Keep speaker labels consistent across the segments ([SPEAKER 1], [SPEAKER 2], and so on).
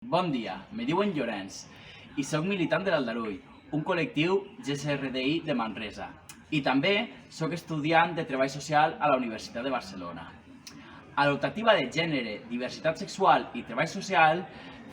[SPEAKER 1] Bon dia, me diuen Llorenç i sóc militant de l'Aldarull, un col·lectiu GSRDI de Manresa. I també sóc estudiant de Treball Social a la Universitat de Barcelona. A l'optativa de Gènere, Diversitat Sexual i Treball Social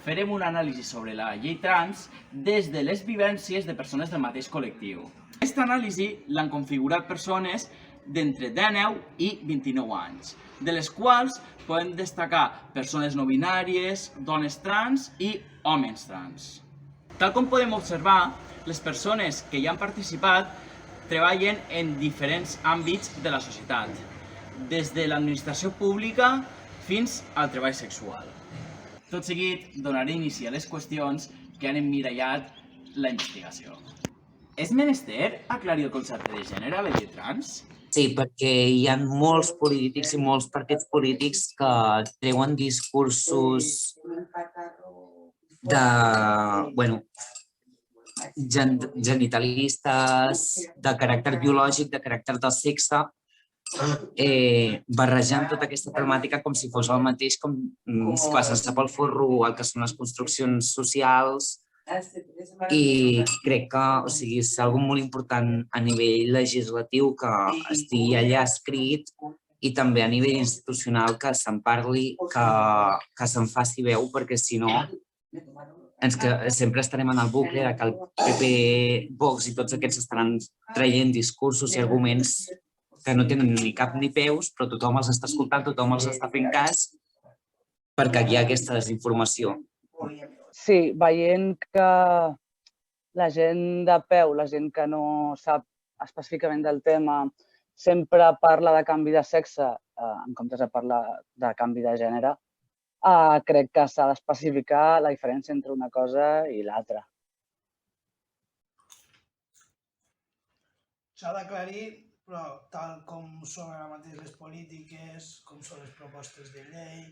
[SPEAKER 1] farem una anàlisi sobre la llei trans des de les vivències de persones del mateix col·lectiu. Aquesta anàlisi l'han configurat persones d'entre 19 i 29 anys, de les quals podem destacar persones no binàries, dones trans i homes trans. Tal com podem observar, les persones que hi han participat treballen en diferents àmbits de la societat, des de l'administració pública fins al treball sexual. Tot seguit, donaré inici a les qüestions que han emmirallat la investigació. És menester aclarir el concepte de gènere a la llei trans?
[SPEAKER 2] Sí, perquè hi ha molts polítics i molts partits polítics que treuen discursos genitalistes, de caràcter biològic, de caràcter del sexe, barrejant tota aquesta temàtica com si fos el mateix, com passar-se pel forro el que són les construccions socials. I crec que és algo molt important a nivell legislatiu que estigui allà escrit i també a nivell institucional que se'n parli, que se'n faci veu, perquè si no sempre estarem en el bucle que el PP, Vox i tots aquests estaran traient discursos i arguments que no tenen ni cap ni peus, però tothom els està escoltant, tothom els està fent cas perquè hi ha aquesta desinformació.
[SPEAKER 3] Sí, veient que la gent de peu, la gent que no sap específicament del tema, sempre parla de canvi de sexe en comptes de parlar de canvi de gènere, crec que s'ha d'especificar la diferència entre una cosa i l'altra.
[SPEAKER 4] S'ha d'aclarir, però tal com són ara mateix les polítiques, com són les propostes de llei,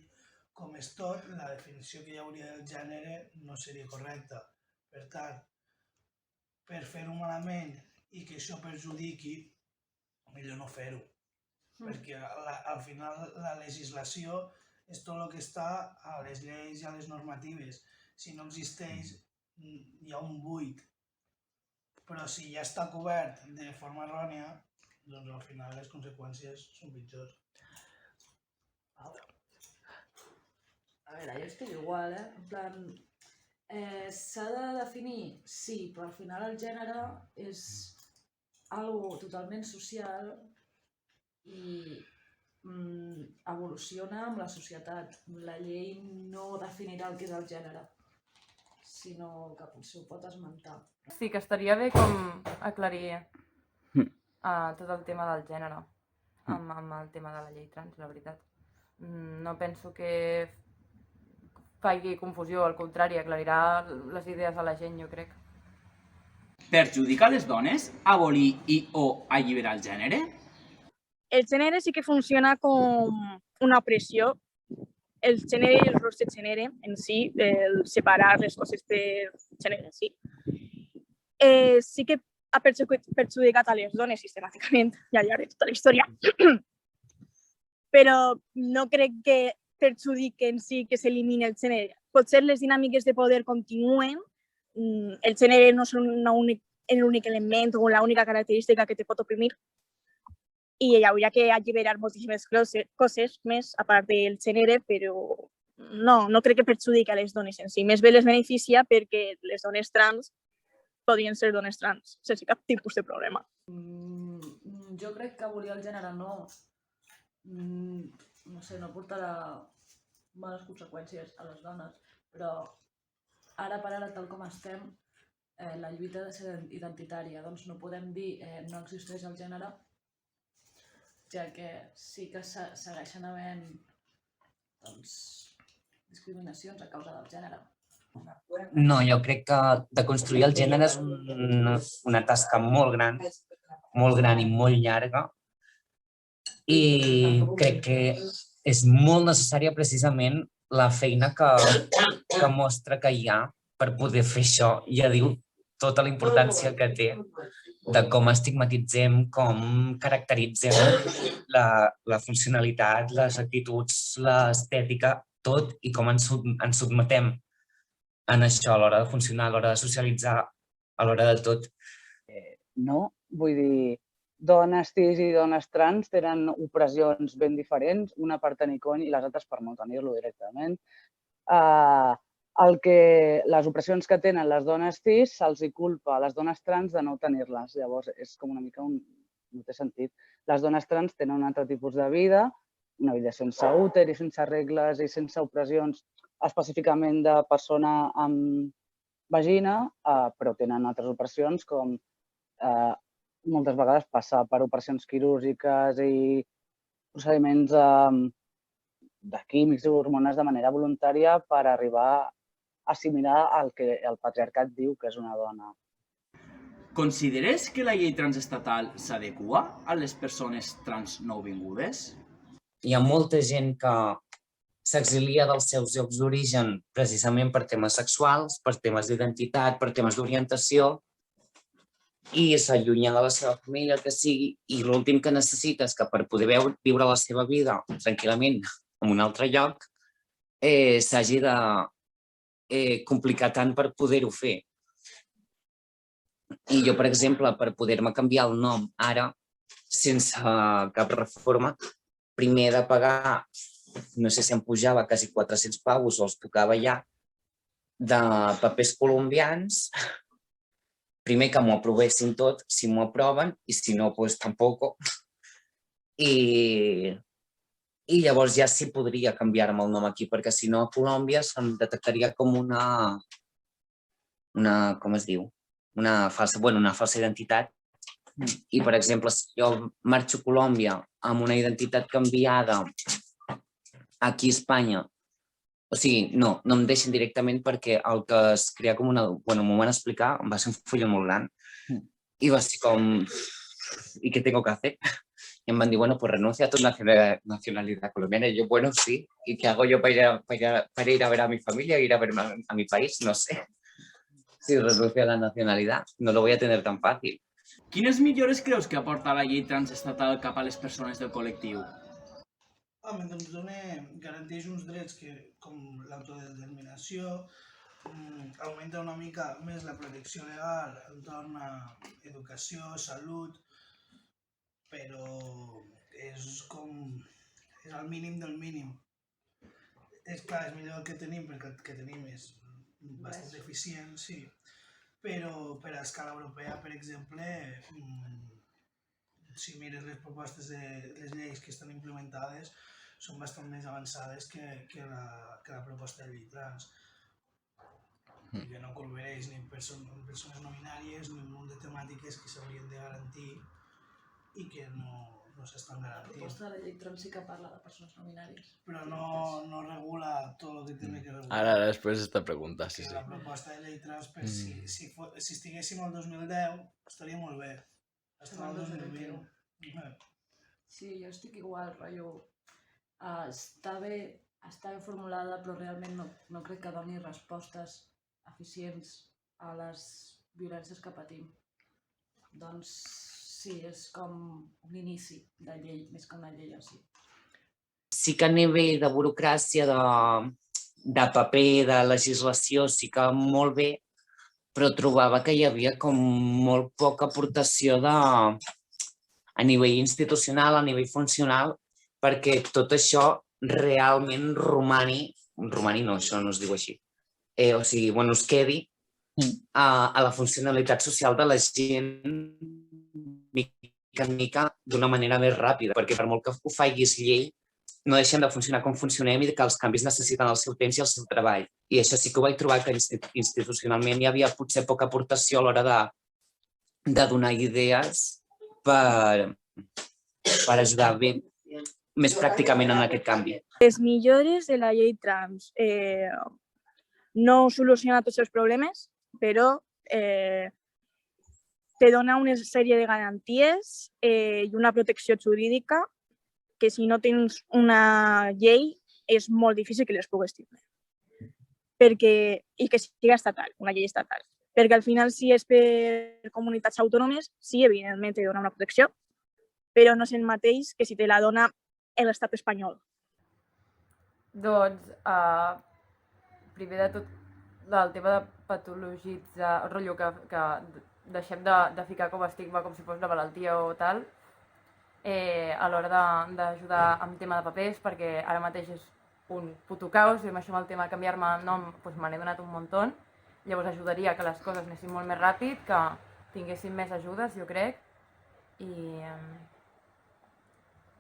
[SPEAKER 4] com és tot, la definició que hi hauria del gènere no seria correcta. Per tant, per fer-ho malament i que això perjudiqui, millor no fer-ho. Perquè al final la legislació és tot el que està a les lleis i a les normatives. Si no existeix, hi ha un buit. Però si ja està cobert de forma errònia, doncs al final les conseqüències són pitjors.
[SPEAKER 5] A veure, jo estic igual, en plan, s'ha de definir, sí, però al final el gènere és algo totalment social i evoluciona amb la societat. La llei no definirà el que és el gènere, sinó que potser ho pot esmentar.
[SPEAKER 6] Sí, que estaria bé com aclarir tot el tema del gènere amb el tema de la llei trans, la veritat. No penso que faci confusió, al contrari, aclarirà les idees a la gent, jo crec.
[SPEAKER 1] Perjudica les dones abolir i o alliberar el gènere?
[SPEAKER 7] El gènere sí que funciona com una opressió. El gènere i els rols de gènere en si, el separar les coses per gènere en si, sí que ha perjudicat a les dones sistemàticament i al llarg de tota la història. Però no crec que perjudique en si que s'elimini el gènere. Potser les dinàmiques de poder continuen, el gènere no és l'únic element o l'única característica que te pot oprimir i hi hauria que alliberar moltíssimes coses més a part del gènere, però no crec que perjudiqui a les dones en si. Més bé les beneficia perquè les dones trans podrien ser dones trans sense cap tipus de problema.
[SPEAKER 5] Jo crec que abolir el gènere no portarà males conseqüències a les dones, però ara per ara, tal com estem, la lluita ha de ser identitària, doncs no podem dir no existeix el gènere, ja que sí que segueixen havent discriminacions a causa del gènere.
[SPEAKER 2] No, jo crec que de construir el gènere és una tasca molt gran i molt llarga i crec que és molt necessària precisament la feina que mostra que hi ha per poder fer això. Ja diu tota la importància que té de com estigmatitzem, com caracteritzem la funcionalitat, les actituds, l'estètica, tot, i com ens sotmetem en això, a l'hora de funcionar, a l'hora de socialitzar, a l'hora de tot.
[SPEAKER 3] No, vull dir, dones cis i dones trans tenen opressions ben diferents, una per tenir cony i les altres per no tenir-lo directament. Les opressions que tenen les dones cis se'ls hi culpa a les dones trans de no tenir-les. Llavors, és com una mica no té sentit. Les dones trans tenen un altre tipus de vida, una vida sense úter i sense regles i sense opressions específicament de persona amb vagina, però tenen altres opressions com moltes vegades passar per operacions quirúrgiques i procediments de químics i hormones de manera voluntària per arribar a assimilar el que el patriarcat diu que és una dona.
[SPEAKER 1] Consideres que la llei transestatal s'adequa a les persones trans nouvingudes?
[SPEAKER 2] Hi ha molta gent que s'exilia dels seus llocs d'origen precisament per temes sexuals, per temes d'identitat, per temes d'orientació, i s'allunya de la seva família, el que sigui, i l'últim que necessita és que per poder viure la seva vida tranquil·lament en un altre lloc s'hagi de complicar tant per poder-ho fer. I jo, per exemple, per poder-me canviar el nom ara, sense cap reforma, primer he de pagar, no sé si em pujava quasi 400 pavos o els tocava ja, de papers colombians, primer que m'ho aprovessin tot, si m'ho aproven, i si no, doncs tampoc. I llavors ja sí podria canviar-me el nom aquí, perquè si no a Colòmbia se'm detectaria com una com es diu? Una falsa identitat. I, per exemple, si jo marxo a Colòmbia amb una identitat canviada aquí a Espanya, o sigui, no em deixen directament perquè el que es crea com una... Bueno, m'ho van explicar, em va ser un folló molt gran i va ser com... ¿Y qué tengo que hacer? Y me van decir, bueno, pues renuncia a tu nacionalidad colombiana. Y yo, bueno, sí. ¿Y qué hago yo para ir a ver a mi familia, ir a ver a mi país? No sé. Si renuncio a la nacionalidad, no lo voy a tener tan fácil.
[SPEAKER 1] Quines millores creus que aporta la llei transestatal cap a les persones del col·lectiu?
[SPEAKER 4] Home, doncs garanteix uns drets com l'autodeterminació, augmenta una mica més la protecció legal entorn a educació, salut, però és el mínim del mínim. És clar, és millor el que tenim, perquè el que tenim és bastant eficient, sí, però per a escala europea, per exemple, si mires les propostes de les lleis que estan implementades, són bastant més avançades que la proposta de llei trans. Que no cobreix ni persones no binàries ni un munt de temàtiques que s'haurien de garantir i que no s'estan garantint.
[SPEAKER 5] La proposta de la llei trans sí que parla de persones no binàries.
[SPEAKER 4] Però no regula tot el que té que regular.
[SPEAKER 8] Ara després esta pregunta, sí.
[SPEAKER 4] La proposta de llei trans, si estiguéssim al 2010, estaria molt bé. Estem al 2020.
[SPEAKER 5] Sí, jo estic igual, rotllo. Està bé formulada, però realment no crec que doni respostes eficients a les violències que patim. Doncs sí, és com un inici de llei, més que una llei en si.
[SPEAKER 2] Sí que a nivell de burocràcia, de paper, de legislació, sí que molt bé, però trobava que hi havia com molt poca aportació a nivell institucional, a nivell funcional, perquè tot això realment romani no, això no es diu així, o sigui, bueno, es quedi a la funcionalitat social de la gent mica en mica d'una manera més ràpida, perquè per molt que ho facis llei, no deixem de funcionar com funcionem i que els canvis necessiten el seu temps i el seu treball. I això sí que ho vaig trobar que institucionalment hi havia potser poca aportació a l'hora de donar idees per ajudar bé més pràcticament en aquest canvi.
[SPEAKER 7] Les millores de la llei trans no soluciona tots els problemes, però te dona una sèrie de garanties i una protecció jurídica que si no tens una llei és molt difícil que les puguis tindre. I que sigui estatal, una llei estatal. Perquè al final, si és per comunitats autònomes, sí, evidentment te dona una protecció, però no és el mateix que si te la dona l'estat espanyol.
[SPEAKER 6] Doncs, primer de tot, del tema de patologitzar, rotllo que deixem de ficar com a estigma com si fos una malaltia o tal, a l'hora d'ajudar amb tema de papers, perquè ara mateix és un puto caos, i amb això amb el tema de canviar-me el nom doncs me n'he donat un muntó. Llavors ajudaria que les coses anessin molt més ràpid, que tinguéssim més ajudes, jo crec, i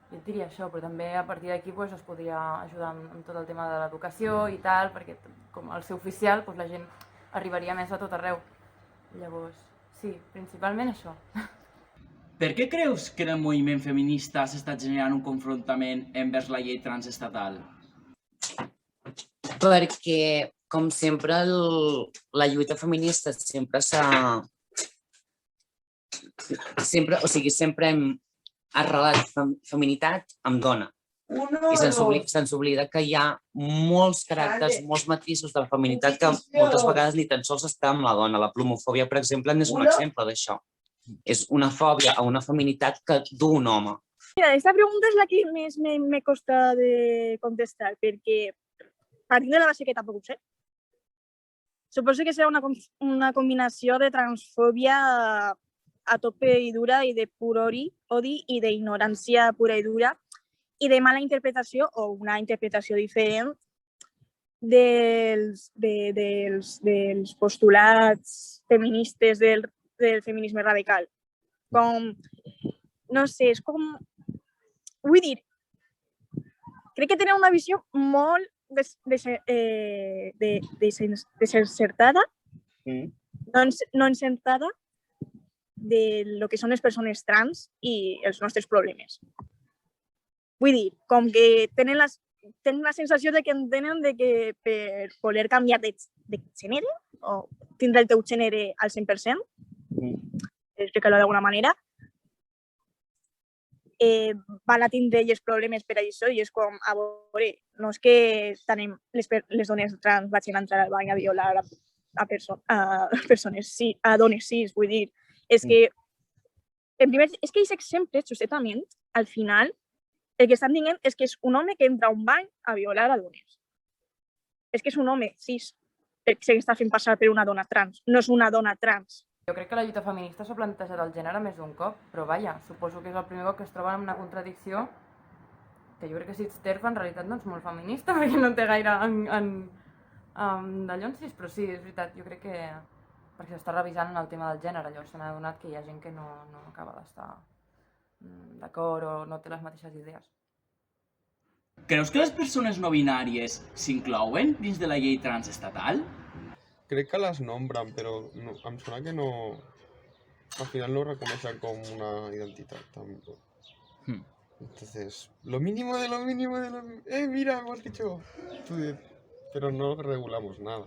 [SPEAKER 6] jo et diria això, però també a partir d'aquí es podria ajudar amb tot el tema de l'educació i tal, perquè com al ser oficial la gent arribaria més a tot arreu. Llavors, sí, principalment això.
[SPEAKER 1] Per què creus que en el moviment feminista s'està generant un confrontament envers la llei transestatal?
[SPEAKER 2] Perquè, com sempre, la lluita feminista sempre sempre hem arrelat feminitat amb dona. I se'ns oblida que hi ha molts caràcters, molts matisos de la feminitat que moltes vegades ni tan sols està amb la dona. La plomofòbia, per exemple, n'és un exemple d'això. És una fòbia a una feminitat que du un home.
[SPEAKER 7] Mira, esta pregunta es la que més me costa de contestar, perquè partint de la base que tampoc ho sé. Suposo que serà una combinació de transfòbia a tope i dura i de pur odi i d'ignorància pura i dura i de mala interpretació o una interpretació diferent dels postulats feministes del feminisme radical. Com, no sé, és com... Vull dir, crec que tenen una visió molt desencertada, no encertada de lo que són les persones trans i els nostres problemes. Vull dir, com que tenen la sensació de que entenen que per voler canviar de gènere o tindre el teu gènere al 100%, explicar-ho d'alguna manera, van a tindre els problemes per això i és com, a veure, no és que les dones trans vagin a entrar al bany a violar a persones, a dones cis, vull dir, és que, en primer, és que aquests exemples, justament, al final, el que estan dient és que és un home que entra a un bany a violar a dones. És que és un home cis, que s'està fent passar per una dona trans, no és una dona trans.
[SPEAKER 6] Jo crec que la lluita feminista s'ha plantejat el gènere més d'un cop, però vaja, suposo que és el primer cop que es troben amb una contradicció que jo crec que si ets TERF en realitat no ets molt feminista perquè no té gaire d'allò en sis, però sí, és veritat, jo crec que perquè s'està revisant en el tema del gènere, llavors se n'ha adonat que hi ha gent que no acaba d'estar d'acord o no té les mateixes idees.
[SPEAKER 1] Creus que les persones no binàries s'inclouen dins de la llei transestatal?
[SPEAKER 9] Crec que les nombren, però em sona que no... Al final no reconeixen com una identitat tampoc. Entonces, lo mínimo de lo mínimo de lo mínimo... mira, hemos dicho... Però no regulamos nada.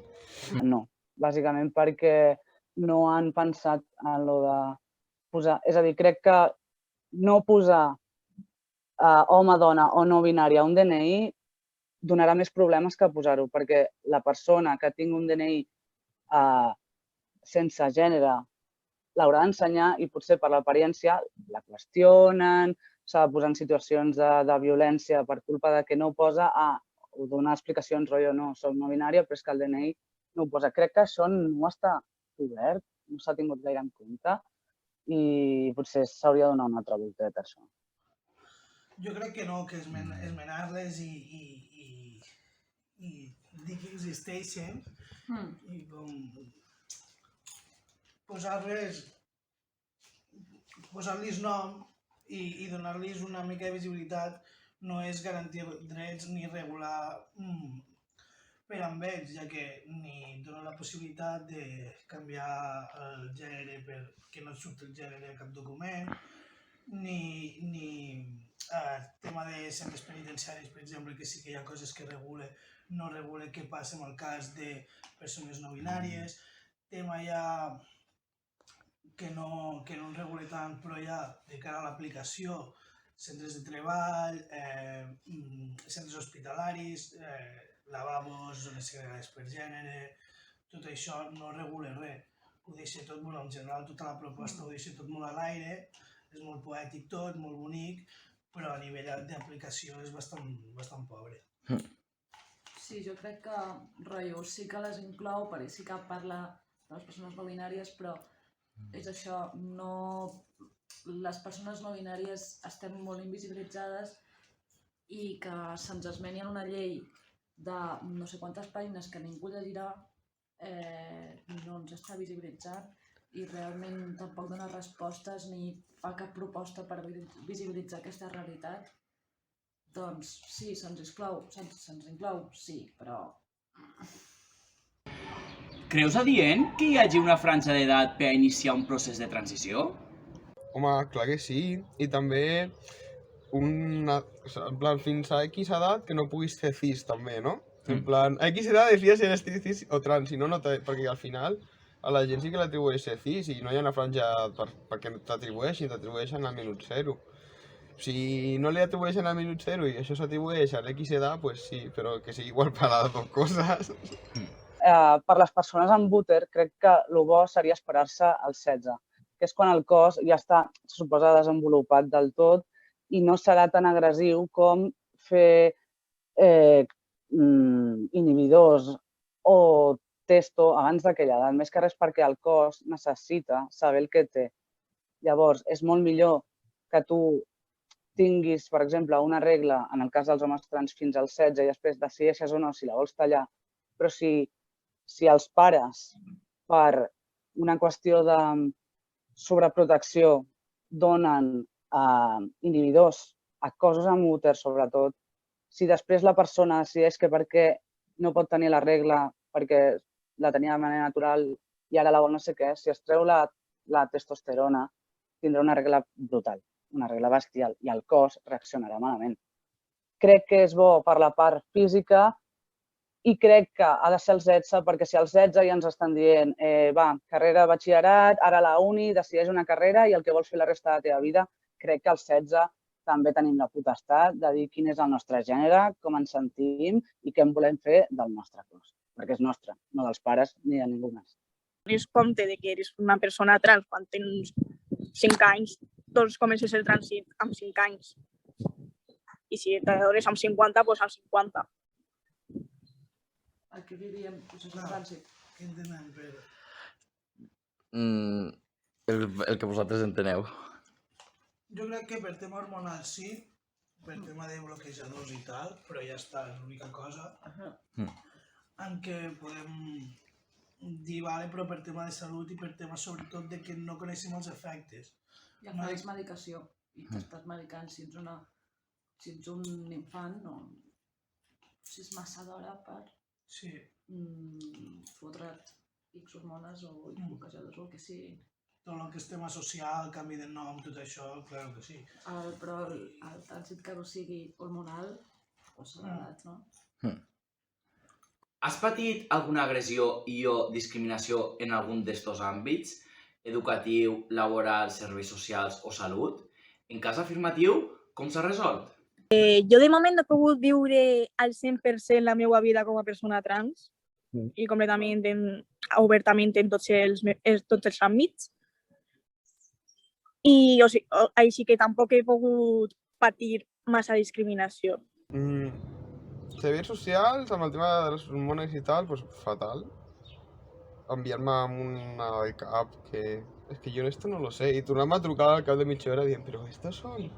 [SPEAKER 3] No, bàsicament perquè no han pensat en lo de posar... És a dir, crec que no posar home, dona o no binària a un DNI donarà més problemes que posar-ho, perquè la persona que tingui un DNI sense gènere l'haurà d'ensenyar i potser per l'apariència la qüestionen, s'ha de posar en situacions de violència per culpa de que no ho posa o donar explicacions, rotllo, no, soc no binària, però és que el DNI no ho posa. Crec que això no està obert, no s'ha tingut gaire en compte i potser s'hauria de donar una altra volteta, això.
[SPEAKER 4] Jo crec que no, que esmenar-les i dir que existeixen i com posar-los nom i donar-los una mica de visibilitat no és garantir drets ni regular per amb ells, ja que ni dona la possibilitat de canviar el gènere perquè no et surt el gènere a cap document, ni tema de centres penitenciaris, per exemple, que sí que hi ha coses que no regula què passa en el cas de persones no binàries, tema ja que no regula tant, però ja de cara a l'aplicació, centres de treball, centres hospitalaris, lavabos, zones segregades per gènere, tot això no regula res. Ho deixa tot, en general tota la proposta ho deixa tot molt a l'aire, és molt poètic tot, molt bonic, però a nivell d'aplicació és bastant pobre.
[SPEAKER 5] Sí, jo crec que rotllo sí que les inclou, perquè sí que parla de les persones no binàries, però és això, no... Les persones no binàries estem molt invisibilitzades i que se'ns esmeni en una llei de no sé quantes pàgines que ningú llegirà no ens està visibilitzant i realment tampoc dona respostes ni fa cap proposta per visibilitzar aquesta realitat. Doncs sí, se'ns inclou, sí, però...
[SPEAKER 1] Creus adient que hi hagi una franja d'edat per a iniciar un procés de transició?
[SPEAKER 9] Home, clar que sí. I també en plan, fins a X edat que no puguis ser cis també, no? En plan, a X edat decides si eres cis o trans, si no, perquè al final a la gent sí que l'atribueix ser cis i no hi ha una franja perquè t'atribueixin, t'atribueixen al minut zero. Si no li atribueixen al minut zero i això s'atribueix a l'X edat, pues sí, però que sigui igual per a les dues coses.
[SPEAKER 3] Per les persones amb úter, crec que el bo seria esperar-se als 16, que és quan el cos ja està, se suposa, desenvolupat del tot i no serà tan agressiu com fer inhibidors o testo abans d'aquella edat, més que res perquè el cos necessita saber el que té. Llavors, és molt millor que tu tinguis, per exemple, una regla, en el cas dels homes trans, fins als 16 i després decideixes o no si la vols tallar, però si els pares, per una qüestió de sobreprotecció, donen inhibidors a cossos amb úter, sobretot, si després la persona decideix que perquè no pot tenir la regla perquè la tenia de manera natural i ara la vol no sé què, si es treu la testosterona, tindrà una regla brutal, una regla bestial, i el cos reaccionarà malament. Crec que és bo per la part física i crec que ha de ser als 16, perquè si als 16 ja ens estan dient carrera de batxillerat, ara a la uni, decideix una carrera i el que vols fer la resta de la teva vida, crec que als 16 també tenim la potestat de dir quin és el nostre gènere, com ens sentim i què en volem fer del nostre cos, perquè és nostre, no dels pares ni de ningú més.
[SPEAKER 7] Donis compte de que eres una persona trans quan tens 5 anys, doncs comences el trànsit amb 5 anys. I si t'adones amb 50, doncs amb 50.
[SPEAKER 5] A què diríem procés de trànsit?
[SPEAKER 4] Què entenem, Pere?
[SPEAKER 8] El que vosaltres enteneu.
[SPEAKER 4] Jo crec que per tema hormonal sí, per tema de bloquejadors i tal, però ja està, és l'única cosa en què podem dir, vale, però per tema de salut i per tema sobretot de que no coneixem els efectes.
[SPEAKER 5] Ja fas medicació i t'estàs medicant si ets un infant, no... Si és massa d'hora per fotre't X hormones o bloquejadors o el que sigui.
[SPEAKER 4] Tot el que és tema social, el canvi de nom, tot això, clar que sí.
[SPEAKER 5] Però el trànsit que no sigui hormonal, doncs s'ha d'edat, no?
[SPEAKER 1] Has patit alguna agressió i o discriminació en algun d'estos àmbits? Educatiu, laboral, serveis socials o salut? En cas afirmatiu, com s'ha resolt?
[SPEAKER 7] Jo de moment no he pogut viure al 100% la meva vida com a persona trans i completament, obertament en tots els àmbits. I així que tampoc he pogut patir massa discriminació.
[SPEAKER 9] Serveis socials, amb el tema de les hormones i tal, doncs fatal. Enviar-me amb una cap que... És que jo esto no lo sé. I tornar-me a trucar al cap de mitja hora dient però estos son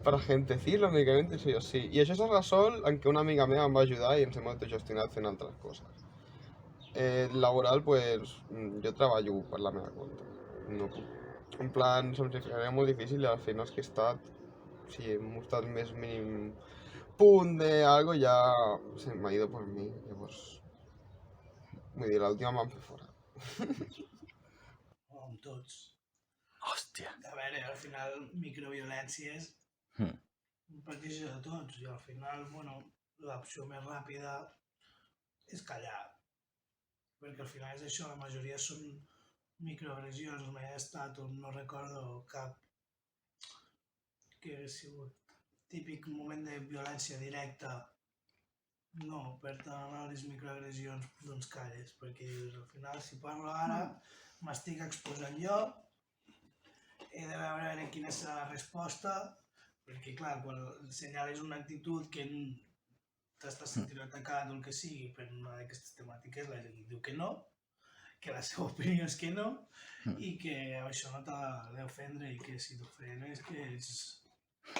[SPEAKER 9] para gente cis, lògicament, i jo sí. I això s'ha resolt en que una amiga meva em va ajudar i ens hem autogestionat fent altres coses. Laboral, pues, jo treballo per la meva compte. No puc. En plan, se'm faria molt difícil i a les feines que he estat, si hem estat més mínim punt de algo, ja se m'ha ido por mi. Llavors, vull dir, l'última em van fer fora.
[SPEAKER 4] O amb tots.
[SPEAKER 8] Hòstia.
[SPEAKER 4] A veure, al final, microviolències pateixen de tots i al final, bueno, l'opció més ràpida és callar. Perquè al final és això, la majoria són microagressions, mai he estat on no recordo cap que hagués sigut típic moment de violència directa. No, per tant, a les microagressions doncs calles, perquè al final si parlo ara m'estic exposant jo, he de veure quina serà la resposta, perquè clar, quan senyales una actitud que t'estàs sentint atacat o el que sigui per una d'aquestes temàtiques, la gent diu que no, que la seva opinió és que no, i que això no t'ha d'ofendre, i que si t'ofenes que ets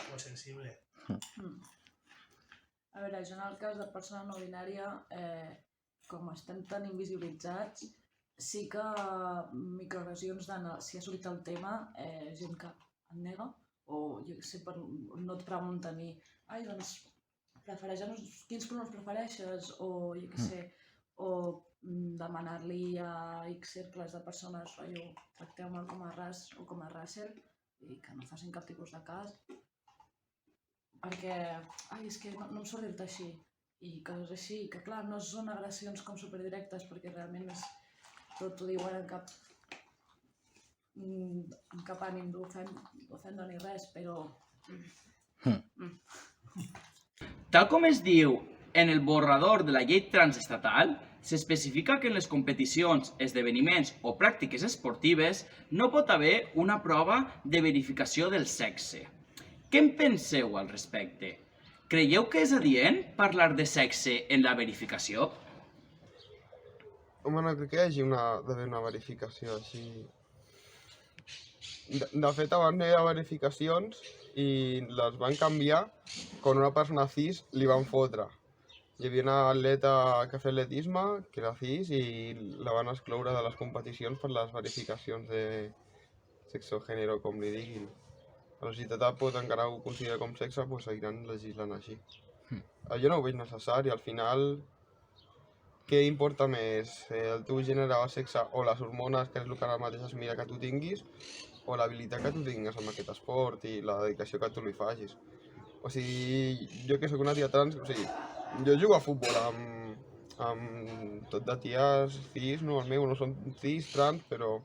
[SPEAKER 4] molt sensible.
[SPEAKER 5] A veure, jo en el cas de persona no binària, com estem tan invisibilitzats, sí que microagressions si ha sortit el tema, gent que et nega, o jo què sé, no et pregunta ni ai, doncs, quins pronoms prefereixes, o jo què sé, o demanar-li a X cercles de persones, rotllo, tracteu-me com a ras o com a raser, i que no facin cap tipus de cas, perquè, ai, és que no em surt dir-te així, i coses així, que clar, no són agressions com superdirectes, perquè realment és tot ho diuen en cap ànim d'ofendre ni res, però...
[SPEAKER 1] Tal com es diu en el borrador de la llei transestatal, s'especifica que en les competicions, esdeveniments o pràctiques esportives no pot haver una prova de verificació del sexe. Què en penseu al respecte? Creieu que és adient parlar de sexe en la verificació?
[SPEAKER 9] Home, no crec que hi hagi d'haver una verificació així. De fet, abans no hi havia verificacions i les van canviar quan una persona cis li van fotre. Hi havia una atleta que feia atletisme, que era cis, i la van excloure de les competicions per les verificacions de sexe o gènere, com li diguin. A la societat encara ho considera com sexe, doncs seguiran legislant així. Jo no ho veig necessari, al final què importa més? El teu gènere o sexe o les hormones, que és el que ara mateix es mira que tu tinguis, o l'habilitat que tu tinguis amb aquest esport i la dedicació que tu li facis. O sigui, jo que sóc una tia trans, o sigui, jo jugo a futbol amb tot de ties cis, no, el meu no són cis, trans, però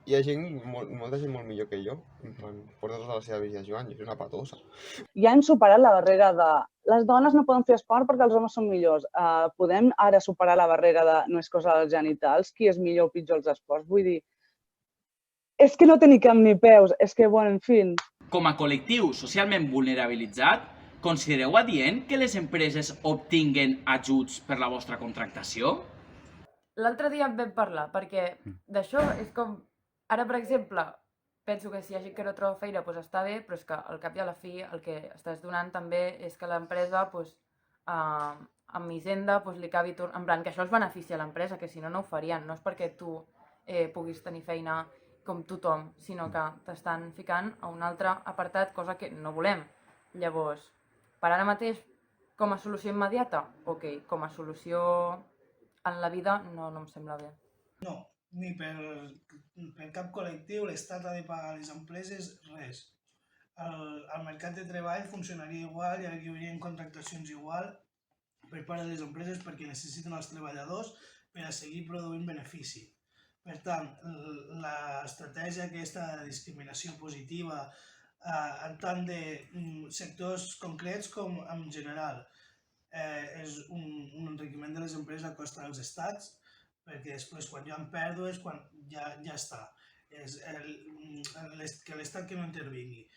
[SPEAKER 9] hi ha gent, molta gent molt millor que jo, en plan, porta tota la seva vida jugant, jo soc una patosa.
[SPEAKER 3] Ja hem superat la barrera de les dones no poden fer esport perquè els homes són millors. Podem ara superar la barrera de no és cosa dels genitals, qui és millor o pitjor als esports? Vull dir, és que no té ni cap ni peus, és que, bueno, en fi.
[SPEAKER 1] Com a col·lectiu socialment vulnerabilitzat, considereu adient que les empreses obtinguen ajuts per la vostra contractació?
[SPEAKER 6] L'altre dia en vam parlar, perquè d'això és com... Ara, per exemple, penso que si hi ha gent que no troba feina, doncs està bé, però és que al cap i a la fi el que estàs donant també és que l'empresa, amb Hisenda, li acabi... En plan, que això els beneficia a l'empresa, que si no, no ho farien. No és perquè tu puguis tenir feina com tothom, sinó que t'estan ficant a un altre apartat, cosa que no volem. Llavors, per ara mateix, com a solució immediata, ok, com a solució en la vida no em sembla bé.
[SPEAKER 4] No, ni per cap col·lectiu l'Estat ha de pagar a les empreses res. El mercat de treball funcionaria igual i hi haurien contractacions igual per part de les empreses perquè necessiten els treballadors per a seguir produint benefici. Per tant, l'estratègia aquesta de discriminació positiva en tant de sectors concrets com en general és un enriquiment de les empreses a costa dels estats, perquè després quan hi ha pèrdues ja està. Que l'estat que no intervingui.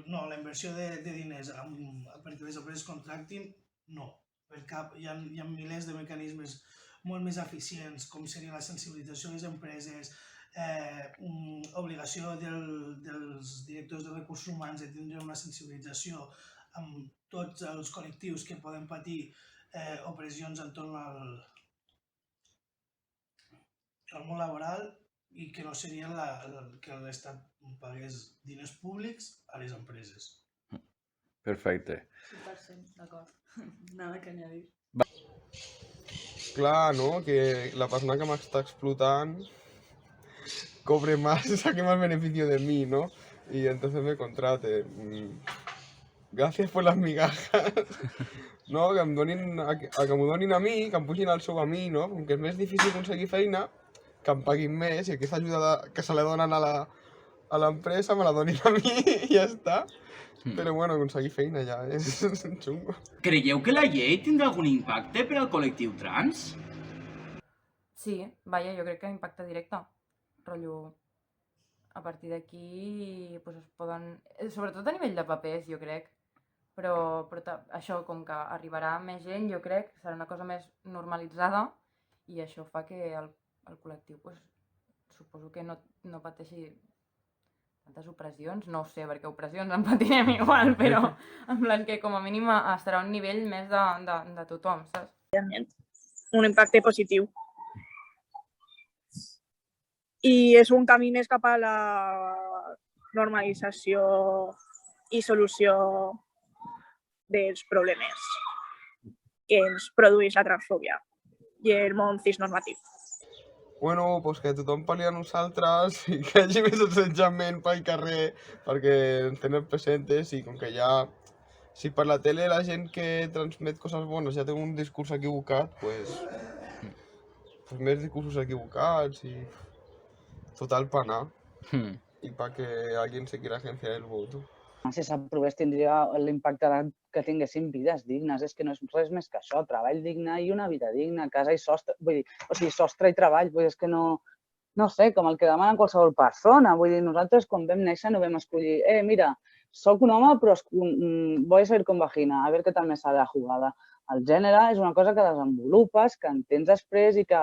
[SPEAKER 4] No, la inversió de diners perquè les empreses contractin, no. Hi ha milers de mecanismes molt més eficients, com seria la sensibilització de les empreses, obligació dels directors de recursos humans de tindre una sensibilització amb tots els col·lectius que poden patir opressions entorn al món laboral i que no seria que l'Estat pagués diners públics a les empreses.
[SPEAKER 8] Perfecte.
[SPEAKER 5] 100%, d'acord. Nada que añadir.
[SPEAKER 9] Clar, ¿no? Que la persona que m'està explotant cobre más, saque más beneficio de mí, ¿no? Y entonces me contrate. Gracias por las migajas. No, que m'ho donin a mi, que em pugin el sou a mi, no? Com que és més difícil aconseguir feina, que em paguin més i aquesta ajuda que se la donen a l'empresa me la donin a mi i ja està. Però bueno, aconseguir feina ja és xungo.
[SPEAKER 1] Creieu que la llei tindrà algun impacte per al col·lectiu trans?
[SPEAKER 6] Sí, vaja, jo crec que impacte directe. Rotllo, a partir d'aquí es poden... Sobretot a nivell de papers, jo crec. Però això, com que arribarà més gent, jo crec que serà una cosa més normalitzada i això fa que el col·lectiu, pues, suposo que no pateixi tantes opressions, no ho sé, perquè opressions en patirem igual, però en plan que com a mínim estarà a un nivell més de tothom, saps?
[SPEAKER 7] Un impacte positiu. I és un camí més cap a la normalització i solució dels problemes que ens produeix la transfòbia i el món cisnormatiu.
[SPEAKER 9] Bueno, pues que tothom parli a nosaltres i que hi hagi més assetjament pel carrer perquè ens tenen presentes i com que ja... Si per la tele la gent que transmet coses bones ja té un discurs equivocat, pues més discursos equivocats y total para nada. Y para que alguien se quiera agenciar el voto.
[SPEAKER 3] Si s'aprovés tindria l'impacte que tinguéssim vides dignes. És que no és res més que això, treball digne i una vida digna, casa i sostre, vull dir, o sigui, sostre i treball, vull dir, és que no sé, com el que demana qualsevol persona. Vull dir, nosaltres quan vam néixer no vam escollir, mira, soc un home però voy a salir con vagina, a ver qué tal me sale la jugada. El gènere és una cosa que desenvolupes, que entens després i que,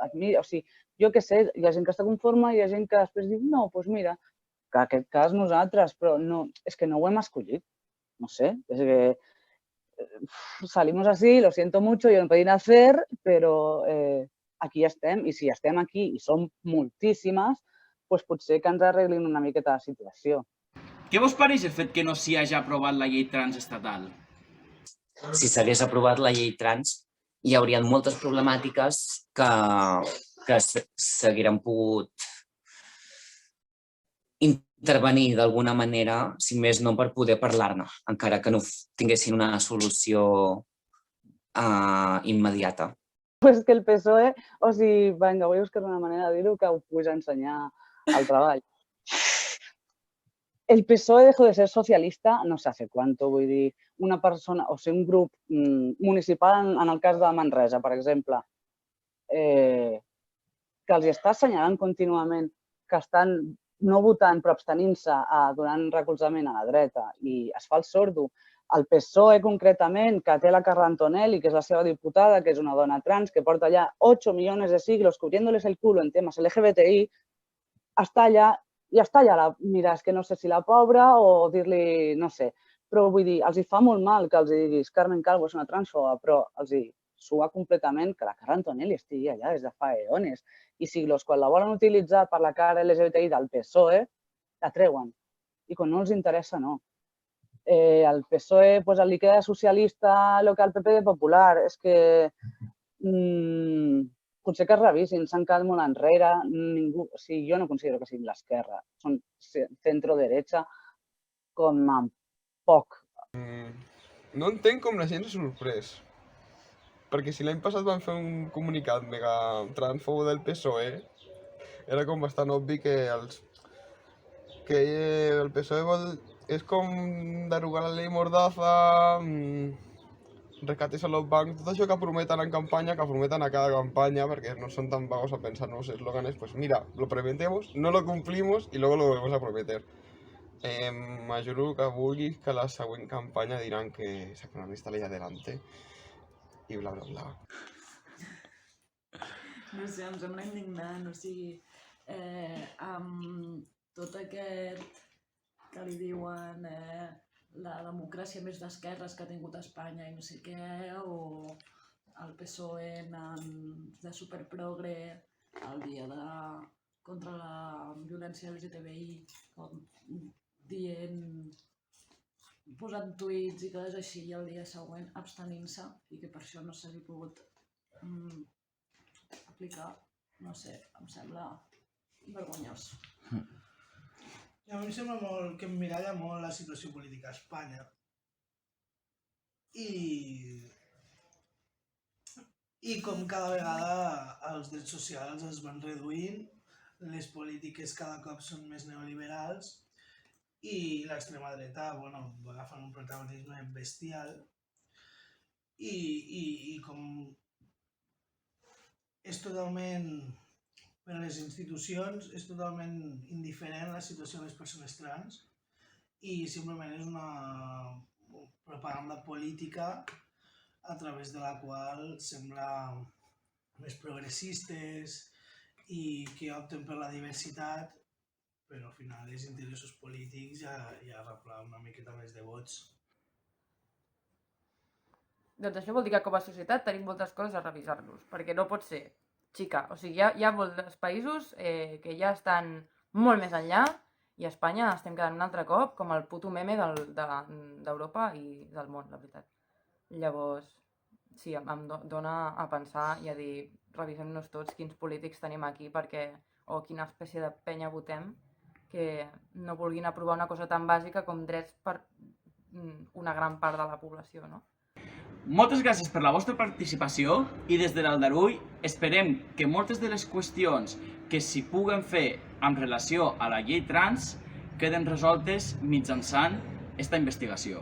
[SPEAKER 3] o sigui, jo què sé, hi ha gent que està conforme i hi ha gent que després diu, no, doncs mira, que en aquest cas nosaltres, però no, és que no ho hem escollit, no sé, és que salimos así, lo siento mucho, yo no pedí nacer, però aquí estem, i si estem aquí i som moltíssimes, doncs potser que ens arreglin una miqueta la situació.
[SPEAKER 1] Què vos pareix el fet que no s'hi hagi aprovat la llei trans estatal?
[SPEAKER 2] Si s'hagués aprovat la llei trans, hi haurien moltes problemàtiques que s'hagueren pogut intervenir d'alguna manera, si més no per poder parlar-ne, encara que no tinguessin una solució immediata.
[SPEAKER 3] Pues que el PSOE, o sigui, vinga, vull buscar una manera de dir-ho que ho puguis ensenyar al treball. El PSOE dejó de ser socialista no sé hace cuánto, vull dir, una persona, o sigui, un grup municipal, en el cas de Manresa, per exemple, que els està assenyalant contínuament que estan no votant però abstenint-se donant recolzament a la dreta i es fa el sordo. El PSOE concretament, que té la Carla Antonelli, que és la seva diputada, que és una dona trans, que porta ja 8 millones de siglos cubriéndoles el culo en temes LGBTI, està allà. I està allà, mira, és que no sé si la pobra o dir-li, no sé, però vull dir, els hi fa molt mal que els diguis Carmen Calvo és una transfoba, però els hi sua completament que la Carla Antonelli estigui allà des de fa eones i siglos. Quan la volen utilitzar per la cara LGBTI del PSOE, la treuen. I quan no els interessa, no. El PSOE li queda socialista el que al PP de popular. És que potser que es revisin, s'han quedat molt enrere. O sigui, jo no considero que siguin l'esquerra. Són centro-derecha com a poc.
[SPEAKER 9] No entenc com la gent s'ha sorprès. Perquè si l'any passat van fer un comunicat mega transfobo del PSOE, era com bastant obvi que el PSOE és com derogar la llei Mordaza, rescates a los bancos, tot això que prometen en campanya, que prometen a cada campanya, perquè no són tan vagos a pensar nuevos eslóganes, pues mira, lo prometemos, no lo cumplimos y luego lo volvemos a prometer. M'ajuro que vulguis que la següent campanya diran que Sacanonista l'hi adelante i bla bla bla.
[SPEAKER 5] No sé, em sembla indignant, o sigui, amb tot aquest que li diuen la democràcia més d'esquerres que ha tingut Espanya i no sé què, o el PSOE de superprogre el dia contra la violència LGTBI, dient, posant tuits i coses així, i el dia següent abstenint-se, i que per això no s'hagi pogut aplicar, no sé, em sembla vergonyós.
[SPEAKER 4] I a mi em sembla molt que emmiralla molt la situació política a Espanya. I com cada vegada els drets socials es van reduint, les polítiques cada cop són més neoliberals i l'extrema dreta va agafant un protagonisme bestial i com és totalment, per a les institucions, és totalment indiferent la situació de les persones trans i simplement és propaganda política a través de la qual sembla més progressistes i que opten per la diversitat, però al final els interessos polítics ja arreplen una miqueta més de vots.
[SPEAKER 6] Doncs això vol dir que com a societat tenim moltes coses a revisar-nos, perquè no pot ser, xica, o sigui, hi ha molts països que ja estan molt més enllà i a Espanya estem quedant un altre cop com el puto meme d'Europa i del món, la veritat. Llavors, sí, em dona a pensar i a dir, revisem-nos tots quins polítics tenim aquí o quina espècie de penya votem que no vulguin aprovar una cosa tan bàsica com drets per una gran part de la població, no?
[SPEAKER 1] Moltes gràcies per la vostra participació i des de l'Aldarull esperem que moltes de les qüestions que s'hi puguen fer amb relació a la llei trans queden resoltes mitjançant esta investigació.